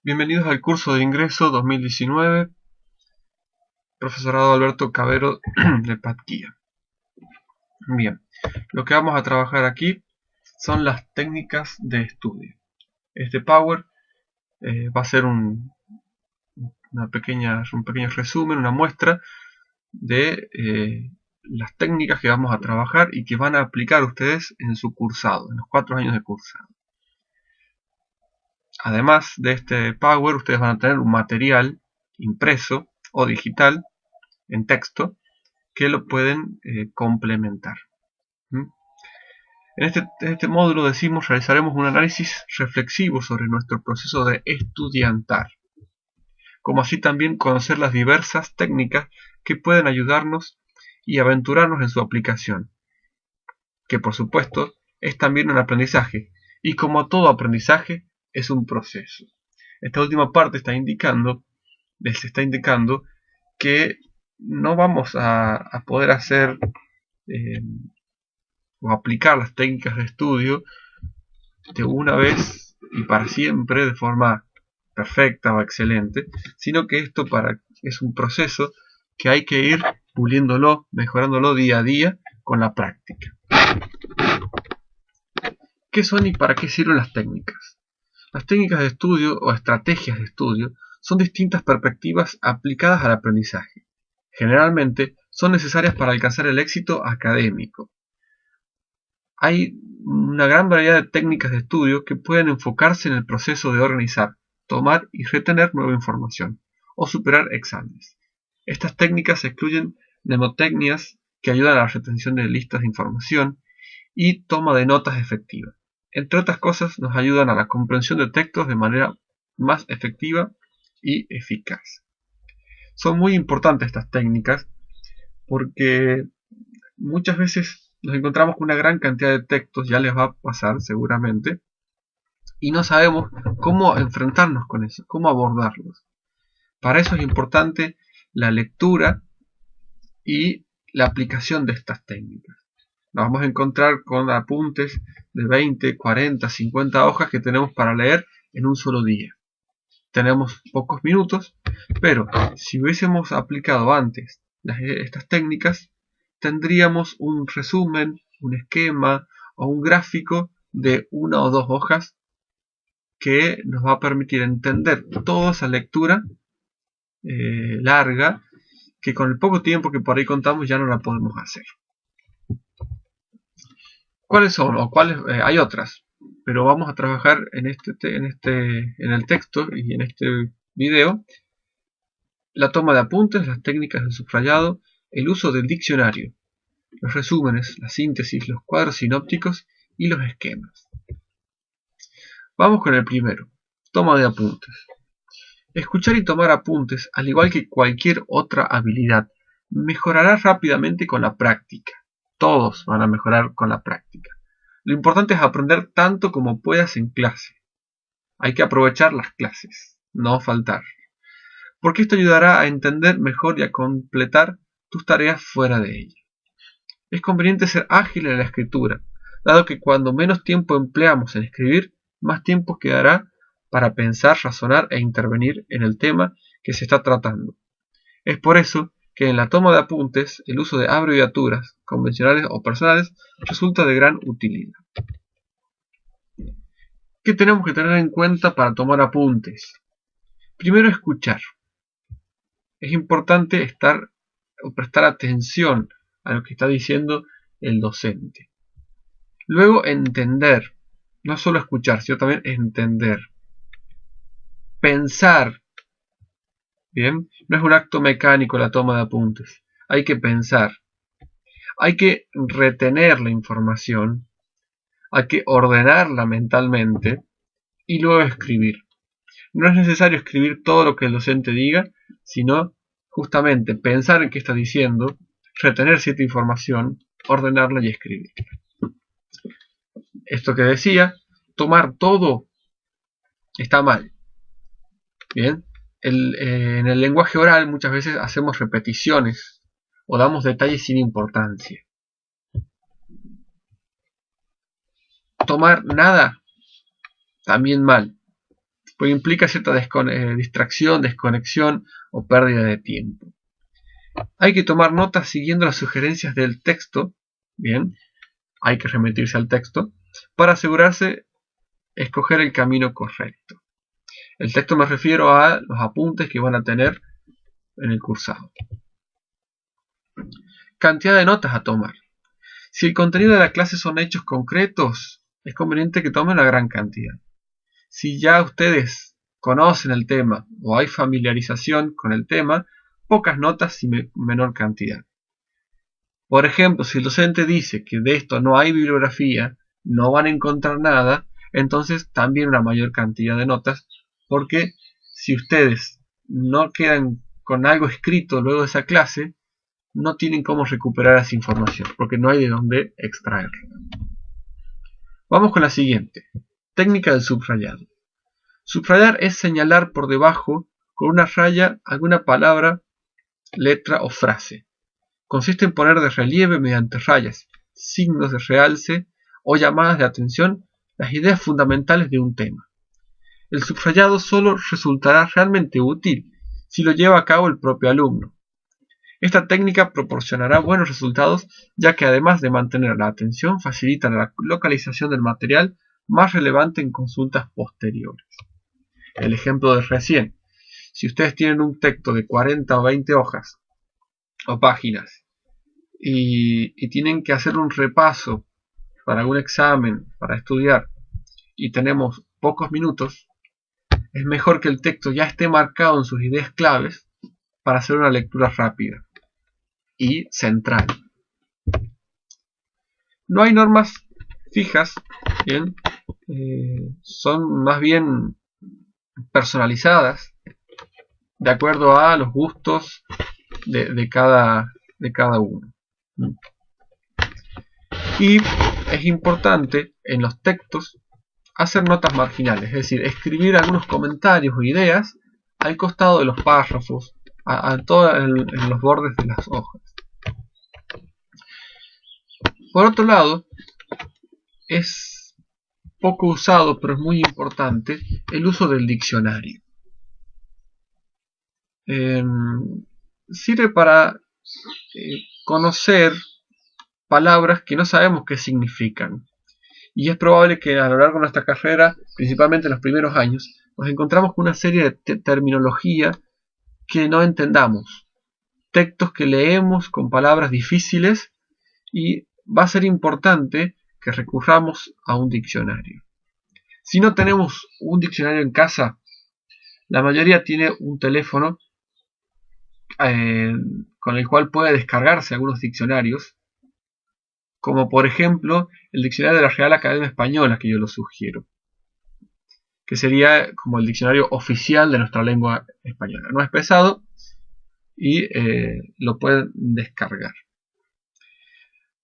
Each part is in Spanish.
Bienvenidos al curso de ingreso 2019, profesorado Alberto Cavero de Patquía. Bien, lo que vamos a trabajar aquí son las técnicas de estudio. Este Power va a ser un pequeño resumen, una muestra de las técnicas que vamos a trabajar y que van a aplicar ustedes en su cursado, en los 4 años de cursado. Además de este Power, ustedes van a tener un material impreso o digital en texto que lo pueden complementar. En este módulo realizaremos un análisis reflexivo sobre nuestro proceso de estudiantar, como así también conocer las diversas técnicas que pueden ayudarnos y aventurarnos en su aplicación, que por supuesto es también un aprendizaje, y como todo aprendizaje es un proceso. Esta última parte les está indicando que no vamos a poder hacer o aplicar las técnicas de estudio de una vez y para siempre de forma perfecta o excelente, sino que esto es un proceso que hay que ir puliéndolo, mejorándolo día a día con la práctica. ¿Qué son y para qué sirven las técnicas? Las técnicas de estudio o estrategias de estudio son distintas perspectivas aplicadas al aprendizaje. Generalmente son necesarias para alcanzar el éxito académico. Hay una gran variedad de técnicas de estudio que pueden enfocarse en el proceso de organizar, tomar y retener nueva información, o superar exámenes. Estas técnicas excluyen mnemotecnias que ayudan a la retención de listas de información y toma de notas efectiva. Entre otras cosas, nos ayudan a la comprensión de textos de manera más efectiva y eficaz. Son muy importantes estas técnicas porque muchas veces nos encontramos con una gran cantidad de textos, ya les va a pasar seguramente, y no sabemos cómo enfrentarnos con eso, cómo abordarlos. Para eso es importante la lectura y la aplicación de estas técnicas. Nos vamos a encontrar con apuntes de 20, 40, 50 hojas que tenemos para leer en un solo día. Tenemos pocos minutos, pero si hubiésemos aplicado antes estas técnicas, tendríamos un resumen, un esquema o un gráfico de 1 o 2 hojas que nos va a permitir entender toda esa lectura larga que con el poco tiempo que por ahí contamos ya no la podemos hacer. ¿Cuáles son? Hay otras, pero vamos a trabajar en el texto y en este video la toma de apuntes, las técnicas del subrayado, el uso del diccionario, los resúmenes, la síntesis, los cuadros sinópticos y los esquemas. Vamos con el primero, toma de apuntes. Escuchar y tomar apuntes, al igual que cualquier otra habilidad, mejorará rápidamente con la práctica. Todos van a mejorar con la práctica. Lo importante es aprender tanto como puedas en clase. Hay que aprovechar las clases, no faltar, porque esto ayudará a entender mejor y a completar tus tareas fuera de ella. Es conveniente ser ágil en la escritura, dado que cuando menos tiempo empleamos en escribir, más tiempo quedará para pensar, razonar e intervenir en el tema que se está tratando. Es por eso que en la toma de apuntes el uso de abreviaturas, convencionales o personales, resulta de gran utilidad. ¿Qué tenemos que tener en cuenta para tomar apuntes? Primero, escuchar. Es importante prestar atención a lo que está diciendo el docente. Luego, entender. No solo escuchar, sino también entender. Pensar. Bien, no es un acto mecánico la toma de apuntes. Hay que pensar. Hay que retener la información. Hay que ordenarla mentalmente y luego escribir. No es necesario escribir todo lo que el docente diga, sino justamente pensar en qué está diciendo, retener cierta información, ordenarla y escribir. Esto que decía, tomar todo está mal. Bien, en el lenguaje oral muchas veces hacemos repeticiones o damos detalles sin importancia. Tomar nada, también mal. porque implica cierta distracción, desconexión o pérdida de tiempo. Hay que tomar notas siguiendo las sugerencias del texto, bien, hay que remitirse al texto, para asegurarse escoger el camino correcto. El texto me refiero a los apuntes que van a tener en el cursado. Cantidad de notas a tomar. Si el contenido de la clase son hechos concretos, es conveniente que tomen una gran cantidad. Si ya ustedes conocen el tema o hay familiarización con el tema, pocas notas y menor cantidad. Por ejemplo, si el docente dice que de esto no hay bibliografía, no van a encontrar nada, entonces también una mayor cantidad de notas, porque si ustedes no quedan con algo escrito luego de esa clase, no tienen cómo recuperar esa información, porque no hay de dónde extraerla. Vamos con la siguiente. Técnica del subrayado. Subrayar es señalar por debajo con una raya alguna palabra, letra o frase. Consiste en poner de relieve mediante rayas, signos de realce o llamadas de atención las ideas fundamentales de un tema. El subrayado solo resultará realmente útil si lo lleva a cabo el propio alumno. Esta técnica proporcionará buenos resultados, ya que además de mantener la atención, facilita la localización del material más relevante en consultas posteriores. El ejemplo de recién. Si ustedes tienen un texto de 40 o 20 hojas o páginas y tienen que hacer un repaso para algún examen, para estudiar, y tenemos pocos minutos, es mejor que el texto ya esté marcado en sus ideas claves para hacer una lectura rápida y central. No hay normas fijas, ¿bien? Son más bien personalizadas de acuerdo a los gustos de cada uno. Y es importante en los textos hacer notas marginales, es decir, escribir algunos comentarios o ideas al costado de los párrafos, en los bordes de las hojas. Por otro lado, es poco usado, pero es muy importante, el uso del diccionario. Sirve para conocer palabras que no sabemos qué significan. Y es probable que a lo largo de nuestra carrera, principalmente en los primeros años, nos encontramos con una serie de terminología que no entendamos. Textos que leemos con palabras difíciles y va a ser importante que recurramos a un diccionario. Si no tenemos un diccionario en casa, la mayoría tiene un teléfono con el cual puede descargarse algunos diccionarios, como por ejemplo el diccionario de la Real Academia Española, que yo lo sugiero, que sería como el diccionario oficial de nuestra lengua española. No es pesado y lo pueden descargar.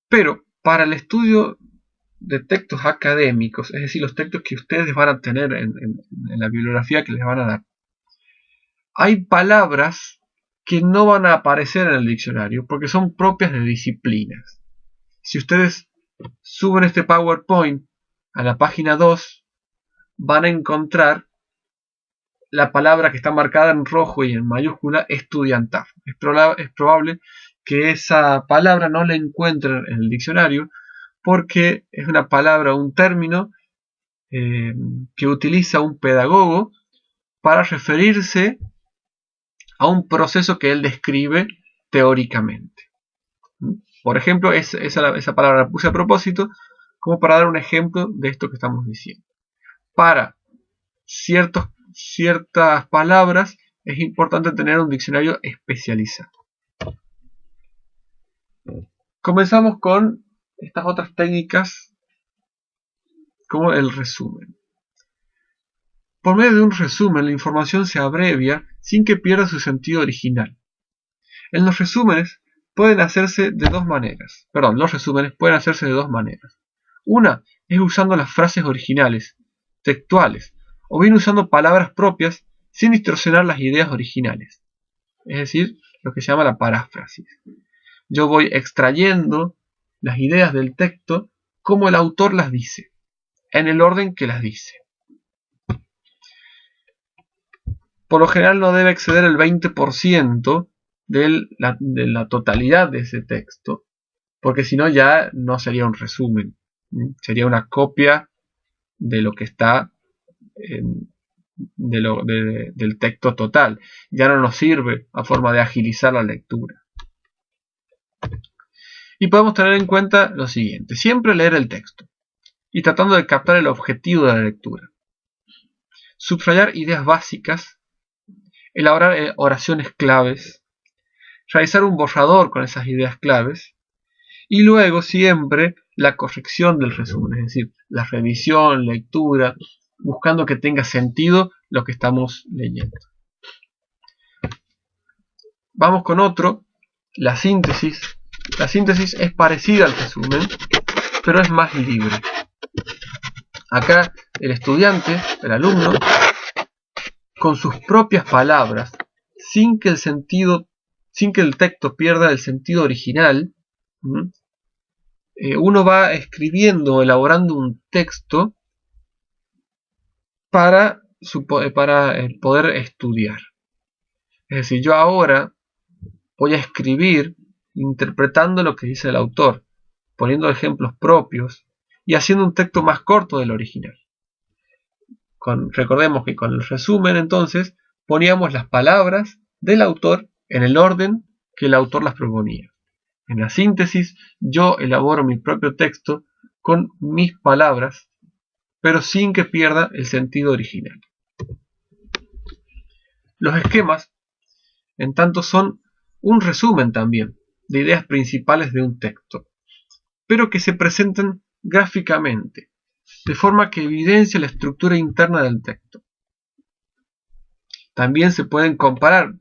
Pero para el estudio de textos académicos, es decir, los textos que ustedes van a tener en la bibliografía que les van a dar, hay palabras que no van a aparecer en el diccionario porque son propias de disciplinas. Si ustedes suben este PowerPoint a la página 2, van a encontrar la palabra que está marcada en rojo y en mayúscula, estudiantar. Es probable que esa palabra no la encuentren en el diccionario porque es una palabra, un término que utiliza un pedagogo para referirse a un proceso que él describe teóricamente. Por ejemplo, esa palabra la puse a propósito como para dar un ejemplo de esto que estamos diciendo. Para ciertas palabras es importante tener un diccionario especializado. Comenzamos con estas otras técnicas como el resumen. Por medio de un resumen, la información se abrevia sin que pierda su sentido original. En los resúmenes pueden hacerse de dos maneras. Los resúmenes pueden hacerse de dos maneras. Una es usando las frases originales, textuales, o bien usando palabras propias sin distorsionar las ideas originales. Es decir, lo que se llama la paráfrasis. Yo voy extrayendo las ideas del texto como el autor las dice, en el orden que las dice. por lo general no debe exceder el 20% de la totalidad de ese texto, porque si no ya no sería un resumen, sería una copia de lo que está del texto total. Ya no nos sirve a forma de agilizar la lectura. Y podemos tener en cuenta lo siguiente: siempre leer el texto y tratando de captar el objetivo de la lectura. Subrayar ideas básicas, elaborar oraciones claves, realizar un borrador con esas ideas claves y luego siempre la corrección del resumen, es decir, la revisión, lectura, buscando que tenga sentido lo que estamos leyendo. Vamos con otro, la síntesis. La síntesis es parecida al resumen, pero es más libre. Acá el estudiante, el alumno, con sus propias palabras, sin que el texto pierda el sentido original, uno va escribiendo, elaborando un texto para poder estudiar. Es decir, yo ahora voy a escribir interpretando lo que dice el autor, poniendo ejemplos propios y haciendo un texto más corto del original. Recordemos que con el resumen entonces poníamos las palabras del autor en el orden que el autor las proponía. En la síntesis yo elaboro mi propio texto con mis palabras, pero sin que pierda el sentido original. Los esquemas, en tanto, son un resumen también de ideas principales de un texto, pero que se presentan gráficamente, de forma que evidencia la estructura interna del texto. También se pueden comparar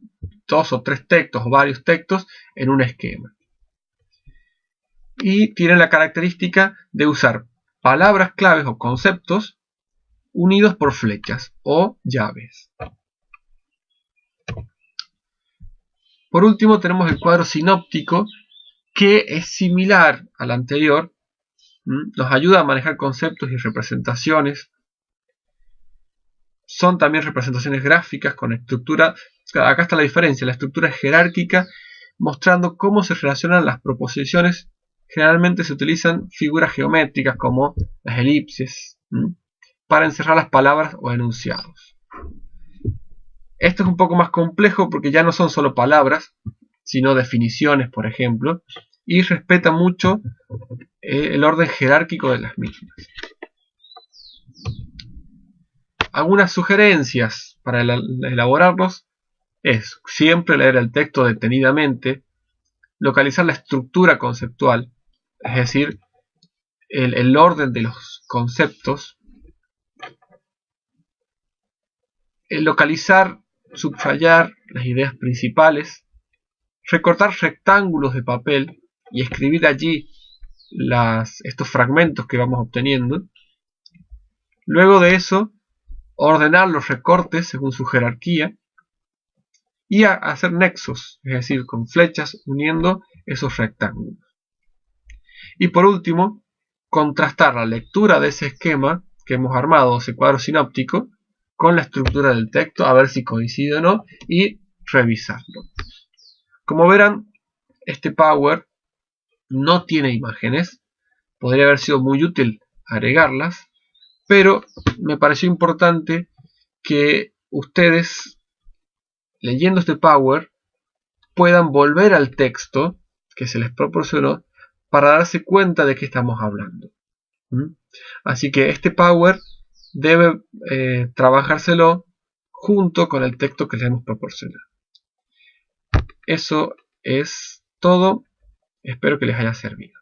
2 o 3 textos o varios textos en un esquema. Y tienen la característica de usar palabras claves o conceptos unidos por flechas o llaves. Por último tenemos el cuadro sinóptico, que es similar al anterior. Nos ayuda a manejar conceptos y representaciones. Son también representaciones gráficas con estructura. Acá está la diferencia: la estructura es jerárquica, mostrando cómo se relacionan las proposiciones. Generalmente se utilizan figuras geométricas como las elipses para encerrar las palabras o enunciados. Esto es un poco más complejo porque ya no son solo palabras, sino definiciones, por ejemplo, y respeta mucho el orden jerárquico de las mismas. Algunas sugerencias para elaborarlos es siempre leer el texto detenidamente, localizar la estructura conceptual, es decir, el orden de los conceptos, localizar, subrayar las ideas principales, recortar rectángulos de papel y escribir allí estos fragmentos que vamos obteniendo. Luego de eso, ordenar los recortes según su jerarquía y hacer nexos, es decir, con flechas uniendo esos rectángulos. Y por último, contrastar la lectura de ese esquema que hemos armado, ese cuadro sinóptico, con la estructura del texto, a ver si coincide o no, y revisarlo. Como verán, este Power no tiene imágenes. Podría haber sido muy útil agregarlas, pero me pareció importante que ustedes, leyendo este Power, puedan volver al texto que se les proporcionó para darse cuenta de qué estamos hablando. Así que este Power debe trabajárselo junto con el texto que les hemos proporcionado. Eso es todo. Espero que les haya servido.